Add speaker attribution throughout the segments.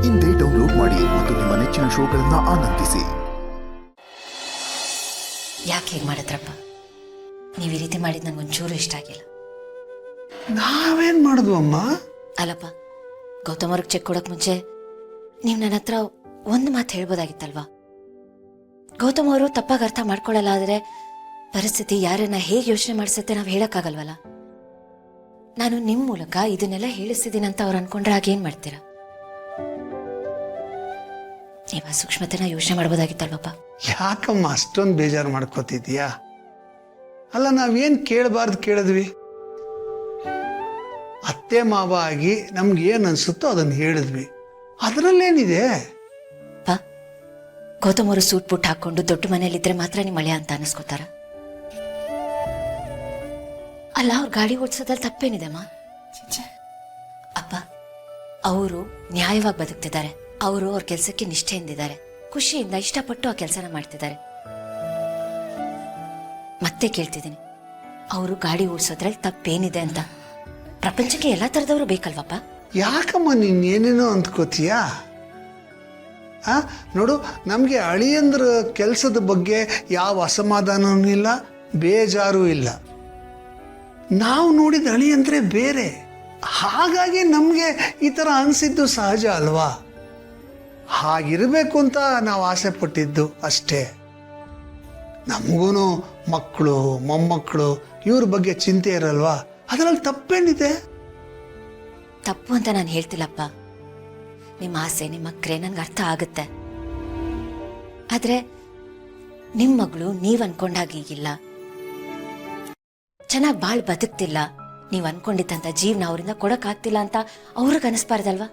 Speaker 1: ಇಂದೇ ಡೌನ್ಲೋಡ್ ಮಾಡಿ ಮತ್ತು ನಿಮ್ಮ ನೆಚ್ಚಿನ ಶೋಗಳನ್ನು ಆನಂದಿಸಿ.
Speaker 2: ಯಾಕೆ ಹೀಗೆ ಮಾಡಿದ್ರಪ್ಪ? ನೀವು ಈ ರೀತಿ ಮಾಡಿದ್ದು ನಂಗೆ ಒಂಚೂರು ಇಷ್ಟ ಆಗಿಲ್ಲ.
Speaker 3: ನಾವೇನು ಮಾಡಿದ್ವು ಅಮ್ಮ?
Speaker 2: ಅಲ್ಲಪ್ಪ, ಗೌತಮ್ ಅವ್ರಿಗೆ ಚೆಕ್ ಕೊಡೋಕೆ ಮುಂಚೆ ನೀವು ನನ್ನ ಹತ್ರ ಒಂದು ಮಾತು ಹೇಳ್ಬೋದಾಗಿತ್ತಲ್ವಾ? ಗೌತಮ್ ಅವರು ತಪ್ಪಾಗಿ ಅರ್ಥ ಮಾಡ್ಕೊಳ್ಳಲ್ಲ, ಆದರೆ ಪರಿಸ್ಥಿತಿ ಯಾರನ್ನ ಹೇಗೆ ಯೋಚನೆ ಮಾಡಿಸುತ್ತೆ ನಾವು ಹೇಳೋಕ್ಕಾಗಲ್ವಲ್ಲ. ನಾನು ನಿಮ್ಮ ಮೂಲಕ ಇದನ್ನೆಲ್ಲ ಹೇಳಿಸ್ತಿದ್ದೀನಿ ಅಂತ ಅವ್ರು ಅನ್ಕೊಂಡ್ರೆ ಆಗೇನು ಮಾಡ್ತೀರಾ? ನೀವು ಆ ಸೂಕ್ಷ್ಮತೆನ ಯೋಚನೆ ಮಾಡ್ಬೋದಾಗಿತ್ತಲ್ವಪ್ಪ?
Speaker 3: ಯಾಕಮ್ಮ ಅಷ್ಟೊಂದು ಬೇಜಾರು ಮಾಡ್ಕೋತಿದ್ಯಾ? ಅಲ್ಲ, ನಾವೇನು ಕೇಳಬಾರ್ದು ಕೇಳಿದ್ವಿ. ಅತ್ತೆ ಮಾವ ಆಗಿ ನಮ್ಗೆ ಏನು ಅನ್ಸುತ್ತೋ ಅದನ್ನು ಹೇಳಿದ್ವಿ. ಅದರಲ್ಲೇನಿದೆ?
Speaker 2: ಗೌತಮ್ ಅವರು ಸೂಟ್ ಬುಟ್ ಹಾಕೊಂಡು ದೊಡ್ಡ ಮನೇಲಿದ್ರೆ ಮಾತ್ರ ನಿಮ್ಮ ಮಳೆ ಅಂತ ಅನಿಸ್ಕೋತಾರ? ಅಲ್ಲ, ಅವ್ರ ಗಾಡಿ ಓಡಿಸೋದ್ರಲ್ಲಿ ತಪ್ಪೇನಿದೆ ಅಮ್ಮ? ಅಪ್ಪ, ಅವರು ನ್ಯಾಯವಾಗಿ ಬದುಕ್ತಿದ್ದಾರೆ. ಅವರು ಅವ್ರ ಕೆಲಸಕ್ಕೆ ನಿಷ್ಠೆಯಿಂದಿದ್ದಾರೆ, ಖುಷಿಯಿಂದ ಇಷ್ಟಪಟ್ಟು ಆ ಕೆಲಸನ ಮಾಡ್ತಿದ್ದಾರೆ. ಮತ್ತೆ ಕೇಳ್ತಿದ್ದೀನಿ, ಅವರು ಗಾಡಿ ಓಡಿಸೋದ್ರಲ್ಲಿ ತಪ್ಪೇನಿದೆ ಅಂತ? ಪ್ರಪಂಚಕ್ಕೆ ಎಲ್ಲ ಥರದವರು ಬೇಕಲ್ವಪ್ಪ?
Speaker 3: ಯಾಕಮ್ಮ ನೀನು ಏನೇನೋ ಅಂದ್ಕೋತೀಯಾ? ನೋಡು, ನಮಗೆ ಅಳಿಯಂದ್ರ ಕೆಲಸದ ಬಗ್ಗೆ ಯಾವ ಅಸಮಾಧಾನವೂ ಇಲ್ಲ, ಬೇಜಾರೂ ಇಲ್ಲ. ನಾವು ನೋಡಿದ ಅಳಿಯಂದ್ರೆ ಬೇರೆ, ಹಾಗಾಗಿ ನಮಗೆ ಈ ಥರ ಅನಿಸಿದ್ದು ಸಹಜ ಅಲ್ವಾ? ಹಾಗಿರಬೇಕು ಅಂತ ನಾವು ಆಸೆ ಪಟ್ಟಿದ್ದು ಅಷ್ಟೇ. ನಮಗೂ ಮಕ್ಕಳು ಮೊಮ್ಮಕ್ಕಳು ಇವ್ರ ಬಗ್ಗೆ ಚಿಂತೆ ಇರಲ್ವಾ? ಅದರಲ್ಲಿ ತಪ್ಪೇನಿದೆ?
Speaker 2: ತಪ್ಪು ಅಂತ ನಾನು ಹೇಳ್ತಿಲ್ಲಪ್ಪ. ನಿಮ್ಮ ಆಸೆ, ನಿಮ್ಮ ಅಕ್ರೆ ನನ್ಗೆ ಅರ್ಥ ಆಗುತ್ತೆ. ಆದ್ರೆ ನಿಮ್ಮ ಮಗಳು ನೀವ್ ಅನ್ಕೊಂಡಾಗ ಈಗಿಲ್ಲ, ಚೆನ್ನಾಗಿ ಬಾಳ್ ಬದುಕ್ತಿಲ್ಲ, ನೀವ್ ಅನ್ಕೊಂಡಿದ್ದಂತ ಜೀವನ ಅವರಿಂದ ಕೊಡಕ್ಕಾಗ್ತಿಲ್ಲ ಅಂತ ಅವ್ರಿಗೆ ಅನಿಸ್ಬಾರ್ದಲ್ವಾ?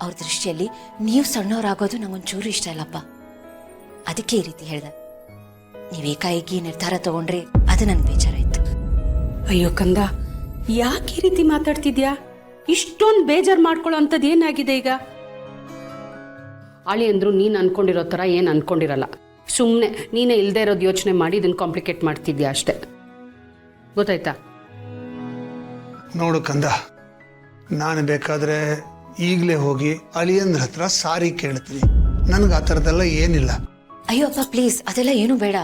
Speaker 2: ಅವ್ರ ದೃಷ್ಟಿಯಲ್ಲಿ ನೀವು ಸಣ್ಣವರಾಗೋದು ನಂಗೊಂಚೂರು ಇಷ್ಟ ಇಲ್ಲಪ್ಪ. ಅದಕ್ಕೆ ಈ ರೀತಿ ಹೇಳ್ದೆ. ನೀವ್ ಏಕಾಏಕಿ ನಿರ್ಧಾರ ತಗೊಂಡ್ರಿ, ಅದು ನನ್ಗೆ ಬೇಜಾರಾಯ್ತು.
Speaker 4: ಅಯ್ಯೋ ಕಂದ, ಯಾಕೆ ಈ ರೀತಿ ಮಾತಾಡ್ತಿದ್ಯಾ? ಇಷ್ಟೊಂದು ಬೇಜಾರು ಮಾಡ್ಕೊಳ್ಳೋ ಅಂಥದ್ದು ಏನಾಗಿದೆ ಈಗ? ಅಳಿ ಅಂದ್ರು ನೀನು ಅನ್ಕೊಂಡಿರೋ ಥರ ಏನು ಅನ್ಕೊಂಡಿರಲ್ಲ. ಸುಮ್ಮನೆ ನೀನೇ ಇಲ್ಲದೆ ಇರೋದು ಯೋಚನೆ ಮಾಡಿ ಇದನ್ನು ಕಾಂಪ್ಲಿಕೇಟ್ ಮಾಡ್ತಿದ್ಯಾ ಅಷ್ಟೆ. ಗೊತ್ತಾಯ್ತಾ?
Speaker 3: ನೋಡು ಕಂದ, ನಾನು ಬೇಕಾದರೆ ಈಗಲೇ ಹೋಗಿ ಅಳಿಯಂದ್ರ ಹತ್ರ ಸಾರಿ ಕೇಳ್ತೀನಿ. ನನಗೆ ಆ ಥರದ್ದೆಲ್ಲ ಏನಿಲ್ಲ.
Speaker 2: ಅಯ್ಯೋ ಅಪ್ಪ, ಪ್ಲೀಸ್, ಅದೆಲ್ಲ ಏನೂ ಬೇಡ.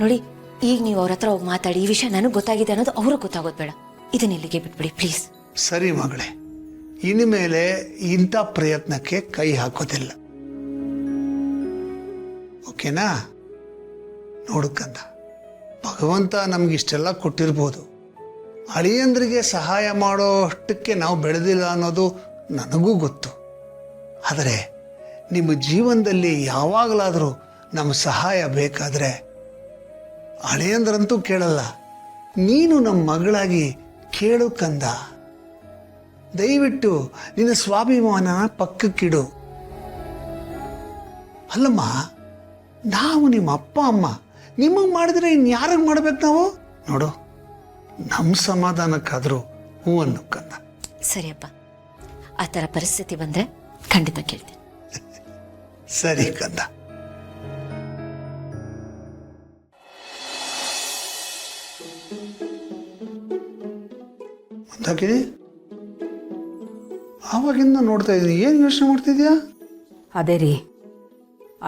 Speaker 2: ನೋಡಿ, ಈಗ ನೀವು ಅವ್ರ ಹತ್ರ ಹೋಗಿ ಮಾತಾಡಿ ಈ ವಿಷಯ ನನಗೆ ಗೊತ್ತಾಗಿದೆ ಅನ್ನೋದು ಅವ್ರಿಗೆ ಗೊತ್ತಾಗೋದು ಬೇಡ. ಇದನ್ನ ಇಲ್ಲಿಗೆ ಬಿಟ್ಬಿಡಿ ಪ್ಲೀಸ್.
Speaker 3: ಸರಿ ಮಗಳೇ, ಇನ್ಮೇಲೆ ಇಂಥ ಪ್ರಯತ್ನಕ್ಕೆ ಕೈ ಹಾಕೋದಿಲ್ಲ, ಓಕೆನಾ? ನೋಡು ಕಂದ, ಭಗವಂತ ನಮಗಿಷ್ಟೆಲ್ಲ ಕೊಟ್ಟಿರ್ಬೋದು, ಅಳಿಯಂದ್ರಿಗೆ ಸಹಾಯ ಮಾಡೋ ಅಷ್ಟಕ್ಕೆ ನಾವು ಬೆಳೆದಿಲ್ಲ ಅನ್ನೋದು ನನಗೂ ಗೊತ್ತು. ಆದರೆ ನಿಮ್ಮ ಜೀವನದಲ್ಲಿ ಯಾವಾಗಲಾದರೂ ನಮ್ಮ ಸಹಾಯ ಬೇಕಾದರೆ ಅಳಿಯಂದ್ರಂತೂ ಕೇಳಲ್ಲ, ನೀನು ನಮ್ಮ ಮಗಳಾಗಿ ಕೇಳು ಕಂದ. ದಯವಿಟ್ಟು ನಿನ್ನ ಸ್ವಾಭಿಮಾನ ಪಕ್ಕಕ್ಕಿಡು. ಅಲ್ಲಮ್ಮ, ನಾವು ನಿಮ್ಮ ಅಪ್ಪ ಅಮ್ಮ, ನಿಮಗೆ ಮಾಡಿದ್ರೆ ಇನ್ಯಾರಿಗೆ ಮಾಡ್ಬೇಕು ನಾವು? ನೋಡು, ನಮ್ಮ ಸಮಾಧಾನಕ್ಕಾದರೂ ಹೂ ಅನ್ನು ಕಂದ.
Speaker 2: ಸರಿಯಪ್ಪ, ಆ ಥರ ಪರಿಸ್ಥಿತಿ ಬಂದರೆ ಖಂಡಿತ ಕೇಳ್ತೀನಿ.
Speaker 3: ಸರಿ ಕಂದ. ಮಂದಾಕಿನಿ, ಆವಾಗಿಂದ ನೋಡ್ತಾ ಇದ್ದೀನಿ, ಏನು ಯೋಚನೆ ಮಾಡ್ತಿದ್ಯಾ?
Speaker 4: ಅದೇ ರೀ,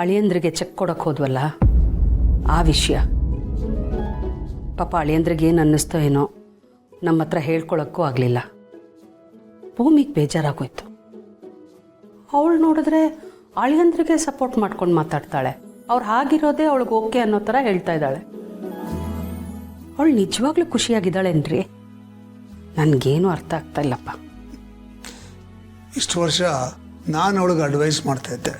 Speaker 4: ಅಳಿಯಂದ್ರಿಗೆ ಚೆಕ್ ಕೊಡಕ್ಕೆ ಹೋದ್ವಲ್ಲ, ಆ ವಿಷಯ. ಪಾಪ ಅಳಿಯಂದ್ರಿಗೆ ಏನು ಅನ್ನಿಸ್ತೋ ಏನೋ, ನಮ್ಮ ಹತ್ರ ಹೇಳ್ಕೊಳಕ್ಕೂ ಆಗಲಿಲ್ಲ. ಭೂಮಿಗೆ ಬೇಜಾರಾಗೋಯ್ತು. ಅವಳು ನೋಡಿದ್ರೆ ಅಳಿಯಂದ್ರಿಗೆ ಸಪೋರ್ಟ್ ಮಾಡ್ಕೊಂಡು ಮಾತಾಡ್ತಾಳೆ. ಅವ್ರು ಹಾಗಿರೋದೇ ಅವಳಿಗೆ ಓಕೆ ಅನ್ನೋ ಥರ ಹೇಳ್ತಾ ಇದ್ದಾಳೆ. ಅವಳು ನಿಜವಾಗ್ಲೂ ಖುಷಿಯಾಗಿದ್ದಾಳೇನ್ರಿ? ನನಗೇನು ಅರ್ಥ ಆಗ್ತಾ ಇಲ್ಲಪ್ಪ.
Speaker 3: ಇಷ್ಟು ವರ್ಷ ನಾನು ಅವಳಿಗೆ ಅಡ್ವೈಸ್ ಮಾಡ್ತಾ ಇದ್ದೆ,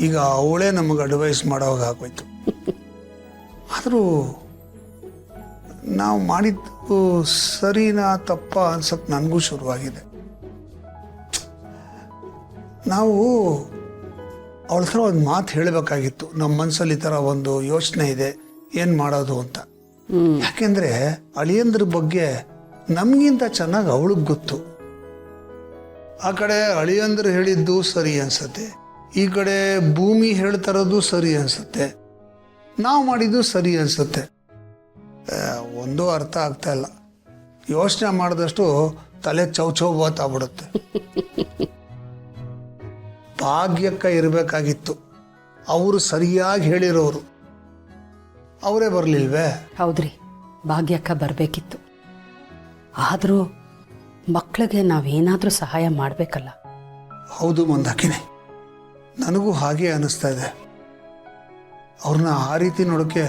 Speaker 3: ಈಗ ಅವಳೇ ನಮಗೆ ಅಡ್ವೈಸ್ ಮಾಡೋವಾಗ ಆಗೋಯ್ತು. ಆದರೂ ನಾವು ಮಾಡಿದ್ದು ಸರಿನಾ ತಪ್ಪ ಅನ್ಸಕ್ಕೆ ನನಗೂ ಶುರುವಾಗಿದೆ. ನಾವು ಅವಳ ಹತ್ರ ಒಂದು ಮಾತು ಹೇಳಬೇಕಾಗಿತ್ತು, ನಮ್ಮ ಮನಸ್ಸಲ್ಲಿ ಈ ಥರ ಒಂದು ಯೋಚನೆ ಇದೆ, ಏನು ಮಾಡೋದು ಅಂತ. ಯಾಕೆಂದರೆ ಅಳಿಯಂದ್ರ ಬಗ್ಗೆ ನಮಗಿಂತ ಚೆನ್ನಾಗಿ ಅವಳಿಗೆ ಗೊತ್ತು. ಆ ಕಡೆ ಅಳಿಯಂದ್ರ ಹೇಳಿದ್ದು ಸರಿ ಅನ್ಸತ್ತೆ, ಈ ಕಡೆ ಭೂಮಿ ಹೇಳ್ತಾರೋದು ಸರಿ ಅನ್ಸುತ್ತೆ, ನಾವು ಮಾಡಿದ್ದು ಸರಿ ಅನ್ಸುತ್ತೆ. ಒಂದೂ ಅರ್ಥ ಆಗ್ತಾ ಇಲ್ಲ. ಯೋಚನೆ ಮಾಡಿದಷ್ಟು ತಲೆ ಚೌಚೌಬಾತ್ ಆಗ್ಬಿಡುತ್ತೆ. ಭಾಗ್ಯಕ್ಕ ಇರಬೇಕಾಗಿತ್ತು, ಅವರು ಸರಿಯಾಗಿ ಹೇಳಿರೋರು, ಅವರೇ ಬರಲಿಲ್ವೇ?
Speaker 4: ಹೌದ್ರಿ, ಭಾಗ್ಯಕ್ಕ ಬರಬೇಕಿತ್ತು. ಆದರೂ ಮಕ್ಕಳಿಗೆ ನಾವೇನಾದರೂ ಸಹಾಯ ಮಾಡಬೇಕಲ್ಲ.
Speaker 3: ಹೌದು ಮಂದಾಕಿನಿ, ನನಗೂ ಹಾಗೆ ಅನ್ನಿಸ್ತಾ ಇದೆ. ಅವ್ರನ್ನ ಆ ರೀತಿ ನೋಡೋಕ್ಕೆ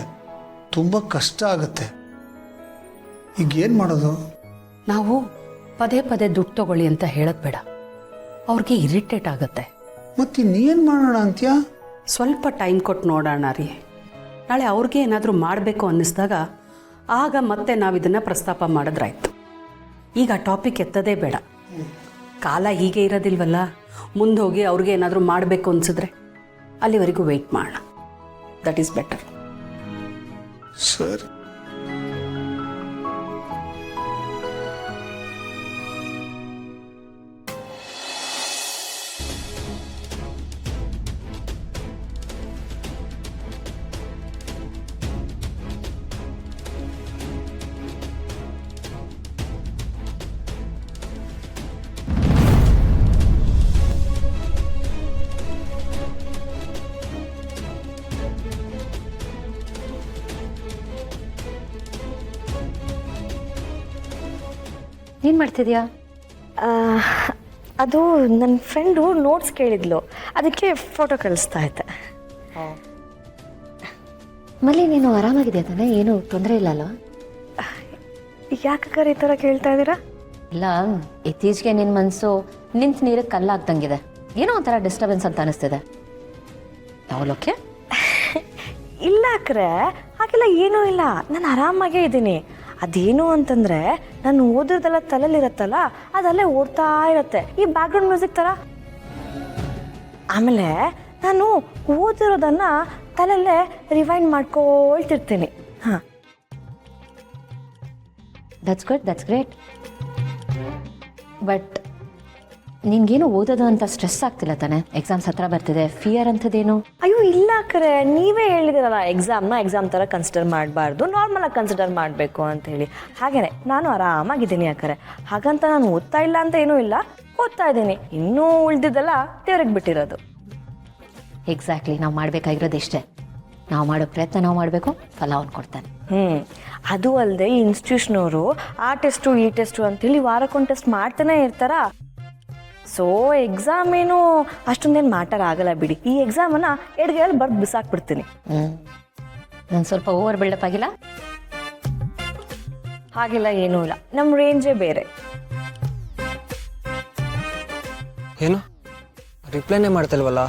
Speaker 3: ತುಂಬ ಕಷ್ಟ ಆಗುತ್ತೆ. ಈಗೇನು ಮಾಡೋದು?
Speaker 4: ನಾವು ಪದೇ ಪದೇ ದುಡ್ಡು ತಗೊಳ್ಳಿ ಅಂತ ಹೇಳೋದು ಬೇಡ, ಅವ್ರಿಗೆ ಇರಿಟೇಟ್ ಆಗುತ್ತೆ.
Speaker 3: ಮತ್ತಿನ್ನೇನು ಮಾಡೋಣ ಅಂತ್ಯ?
Speaker 4: ಸ್ವಲ್ಪ ಟೈಮ್ ಕೊಟ್ಟು ನೋಡೋಣ ರೀ. ನಾಳೆ ಅವ್ರಿಗೆ ಏನಾದರೂ ಮಾಡಬೇಕು ಅನ್ನಿಸ್ದಾಗ ಆಗ ಮತ್ತೆ ನಾವು ಇದನ್ನು ಪ್ರಸ್ತಾಪ ಮಾಡಿದ್ರಾಯ್ತು. ಈಗ ಟಾಪಿಕ್ ಎತ್ತದೇ ಬೇಡ. ಕಾಲ ಹೀಗೆ ಇರೋದಿಲ್ವಲ್ಲ, ಮುಂದೆ ಹೋಗಿ ಅವ್ರಿಗೆ ಏನಾದರೂ ಮಾಡಬೇಕು ಅನಿಸಿದ್ರೆ ಅಲ್ಲಿವರೆಗೂ ವೆಯ್ಟ್ ಮಾಡೋಣ. That is better.
Speaker 3: ಸರಿ.
Speaker 2: ಏನು ಮಾಡ್ತಿದ್ಯಾ?
Speaker 5: ಅದು ನನ್ನ ಫ್ರೆಂಡು ನೋಟ್ಸ್ ಕೇಳಿದ್ಲು, ಅದಕ್ಕೆ ಫೋಟೋ ಕಳಿಸ್ತಾ ಇದ್ದೆ.
Speaker 2: ಮಲ್ಲಿ, ನೀನು ಆರಾಮಾಗಿದೆಯಾ ತಾನೆ? ಏನು ತೊಂದರೆ ಇಲ್ಲ ಅಲ್ವಾ?
Speaker 5: ಯಾಕೆ ಈ ಥರ ಕೇಳ್ತಾ ಇದ್ದೀರಾ?
Speaker 2: ಇಲ್ಲ, ಇತ್ತೀಚೆಗೆ ನಿನ್ನ ಮನಸ್ಸು ನಿಂತು ನೀರಿಗೆ ಕಲ್ಲಾಗ್ದಂಗಿದೆ. ಏನೋ ಒಂಥರ ಡಿಸ್ಟರ್ಬೆನ್ಸ್ ಅಂತ ಅನಿಸ್ತಿದೆ. ಯಾವಲೋಕೆ?
Speaker 5: ಇಲ್ಲ ಅಕ್ರೆ, ಹಾಗೆಲ್ಲ ಏನೂ ಇಲ್ಲ, ನಾನು ಆರಾಮಾಗೇ ಇದ್ದೀನಿ. ಅದೇನು ಅಂತಂದರೆ ನಾನು ಓದಿರೋದೆಲ್ಲ ತಲೆಯಲ್ಲಿರತ್ತಲ್ಲ, ಅದಲ್ಲೇ ಓಡ್ತಾ ಇರತ್ತೆ, ಈ ಬ್ಯಾಕ್ಗ್ರೌಂಡ್ ಮ್ಯೂಸಿಕ್ ಥರ. ಆಮೇಲೆ ನಾನು ಓದಿರೋದನ್ನು ತಲೆಯಲ್ಲೇ ರಿವೈಂಡ್ ಮಾಡ್ಕೊಳ್ತಿರ್ತೀನಿ. ಹಾಂ,
Speaker 2: that's good, that's great. But ನಿನ್ಗೇನು ಓದೋದು ಅಂತ ಸ್ಟ್ರೆಸ್ ಆಗ್ತಿಲ್ಲ ತಾನೆ? ಎಕ್ಸಾಮ್ಸ್ ಹತ್ರ ಬರ್ತಿದೆ, ಫಿಯರ್ ಅಂಥದ್ದೇನು?
Speaker 5: ಅಯ್ಯೋ ಇಲ್ಲ ಕರೆ, ನೀವೇ ಹೇಳಿದಿರಲ್ಲ ಎಕ್ಸಾಮ್ ಥರ ಕನ್ಸಿಡರ್ ಮಾಡಬಾರ್ದು, ನಾರ್ಮಲಾಗಿ ಕನ್ಸಿಡರ್ ಮಾಡಬೇಕು ಅಂಥೇಳಿ. ಹಾಗೇನೆ ನಾನು ಆರಾಮಾಗಿದ್ದೀನಿ ಯಾಕರೆ. ಹಾಗಂತ ನಾನು ಓದ್ತಾ ಇಲ್ಲ ಅಂತ ಏನೂ ಇಲ್ಲ, ಓದ್ತಾ ಇದ್ದೀನಿ. ಇನ್ನೂ ಉಳಿದಿದ್ದೆಲ್ಲ ದೇವ್ರಿಗೆ ಬಿಟ್ಟಿರೋದು.
Speaker 2: ಎಕ್ಸಾಕ್ಟ್ಲಿ, ನಾವು ಮಾಡಬೇಕಾಗಿರೋದು ಇಷ್ಟೇ. ನಾವು ಮಾಡೋ ಪ್ರಯತ್ನ ನಾವು ಮಾಡಬೇಕು, ಫಲ ಅವ್ನು ಕೊಡ್ತಾನೆ.
Speaker 5: ಅದು ಅಲ್ಲದೆ ಈ ಇನ್ಸ್ಟಿಟ್ಯೂಷನವರು ಆ ಟೆಸ್ಟು ಈ ಟೆಸ್ಟು ಅಂತೇಳಿ ವಾರಕ್ಕೊಂದು ಟೆಸ್ಟ್ ಮಾಡ್ತಾನೆ ಇರ್ತಾರ. ಸೊ ಎಕ್ಸಾಮ್ ಏನು ಅಷ್ಟೊಂದೇನು ಮ್ಯಾಟರ್ ಆಗಲ್ಲ ಬಿಡಿ. ಈ ಎಕ್ಸಾಮನ್ನು ಎಡ್ಗೆಯಲ್ಲಿ ಬರ್ದು ಬಿಸಾಕ್ಬಿಡ್ತೀನಿ.
Speaker 2: ನಾನು ಸ್ವಲ್ಪ ಓವರ್ ಬಿಲ್ಡಪ್ ಆಗಿಲ್ಲ?
Speaker 5: ಹಾಗೆಲ್ಲ ಏನೂ ಇಲ್ಲ, ನಮ್ಮ ರೇಂಜೇ ಬೇರೆ.
Speaker 6: ಏನು ರಿಪ್ಲೈನೇ ಮಾಡ್ತಿಲ್ವಲ್ಲ?